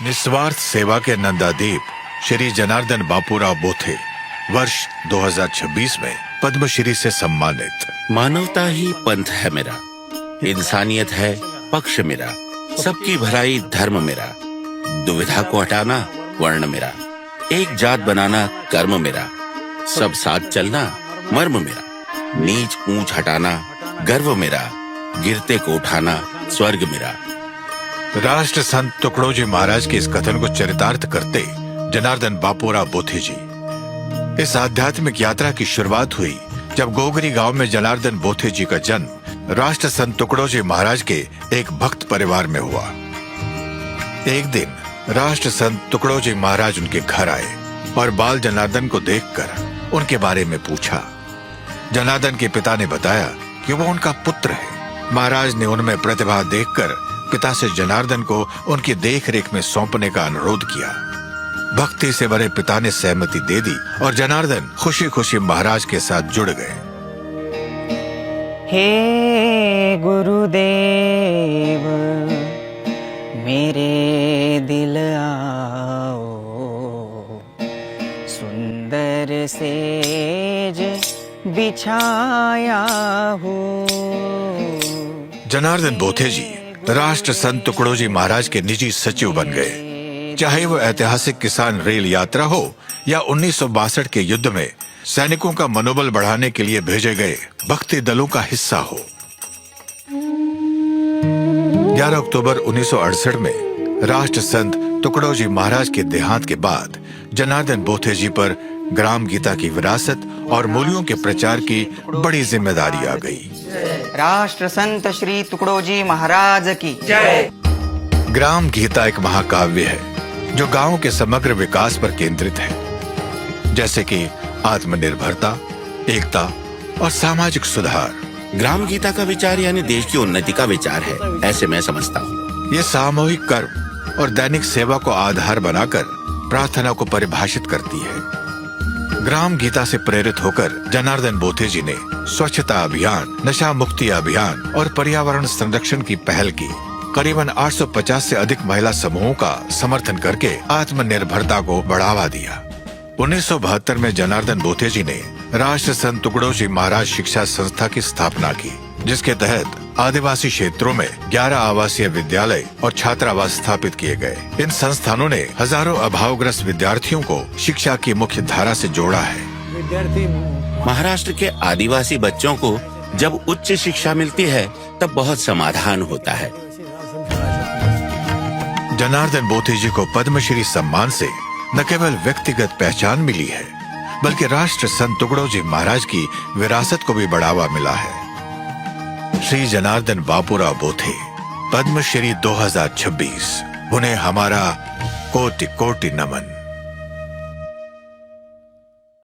निस्वार्थ सेवा के नंदादीप श्री जनार्दन बापूराव बोथे वर्ष 2026 में पद्मश्री से सम्मानित। मानवता ही पंथ है मेरा, इंसानियत है पक्ष मेरा, सबकी भलाई धर्म मेरा, दुविधा को हटाना वर्ण मेरा, एक जात बनाना कर्म मेरा, सब साथ चलना मर्म मेरा, नीच ऊंच हटाना गर्व मेरा, गिरते को उठाना स्वर्ग मेरा। राष्ट्र संत तुकडोजी महाराज के इस कथन को चरितार्थ करते जनार्दन बापूराव बोथे जी। इस आध्यात्मिक यात्रा की शुरुआत हुई जब गोगरी गांव में जनार्दन बोथे जी का जन्म राष्ट्र संत तुकडोजी महाराज के एक भक्त परिवार में हुआ। एक दिन राष्ट्र संत तुकडोजी महाराज उनके घर आए और बाल जनार्दन को देखकर उनके बारे में पूछा। जनार्दन के पिता ने बताया कि वो उनका पुत्र है। महाराज ने उनमें प्रतिभा देखकर पिता से जनार्दन को उनकी देखरेख में सौंपने का अनुरोध किया। भक्ति से भरे पिता ने सहमति दे दी और जनार्दन खुशी खुशी महाराज के साथ जुड़ गए। हे गुरुदेव मेरे दिल आओ, सुंदर सेज बिछाया हूँ। जनार्दन बोथे जी राष्ट्र संत तुकडोजी महाराज के निजी सचिव बन गए। चाहे वो ऐतिहासिक किसान रेल यात्रा हो या 1962 के युद्ध में सैनिकों का मनोबल बढ़ाने के लिए भेजे गए भक्ति दलों का हिस्सा हो। 11 अक्टूबर 1968 में राष्ट्र संत तुकडोजी महाराज के देहांत के बाद जनार्दन बोथे जी पर ग्राम गीता की विरासत और मूल्यों के प्रचार की बड़ी जिम्मेदारी आ गई। राष्ट्र संत श्री तुकडोजी महाराज की जय। ग्राम गीता एक महाकाव्य है जो गांव के समग्र विकास पर केंद्रित है, जैसे कि आत्मनिर्भरता, एकता और सामाजिक सुधार। ग्राम गीता का विचार यानी देश की उन्नति का विचार है, ऐसे मैं समझता हूँ। ये सामूहिक कर्म और दैनिक सेवा को आधार बनाकर प्रार्थना को परिभाषित करती है। ग्राम गीता से प्रेरित होकर जनार्दन बोथे जी ने स्वच्छता अभियान, नशा मुक्ति अभियान और पर्यावरण संरक्षण की पहल की। करीबन 850 से अधिक महिला समूहों का समर्थन करके आत्मनिर्भरता को बढ़ावा दिया। 1972 में जनार्दन बोथे जी ने राष्ट्र संत तुकडोजी महाराज शिक्षा संस्था की स्थापना की, जिसके तहत आदिवासी क्षेत्रों में 11 आवासीय विद्यालय और छात्रावास स्थापित किए गए। इन संस्थानों ने हजारों अभावग्रस्त विद्यार्थियों को शिक्षा की मुख्य धारा से जोड़ा है। महाराष्ट्र के आदिवासी बच्चों को जब उच्च शिक्षा मिलती है तब बहुत समाधान होता है। जनार्दन बोथे जी को पद्मश्री सम्मान से न केवल व्यक्तिगत पहचान मिली है, बल्कि राष्ट्र संत तुकडोजी महाराज की विरासत को भी बढ़ावा मिला है। श्री जनार्दन बापूराव बोथे पद्मश्री 2026, उन्हें हमारा कोटि कोटि नमन।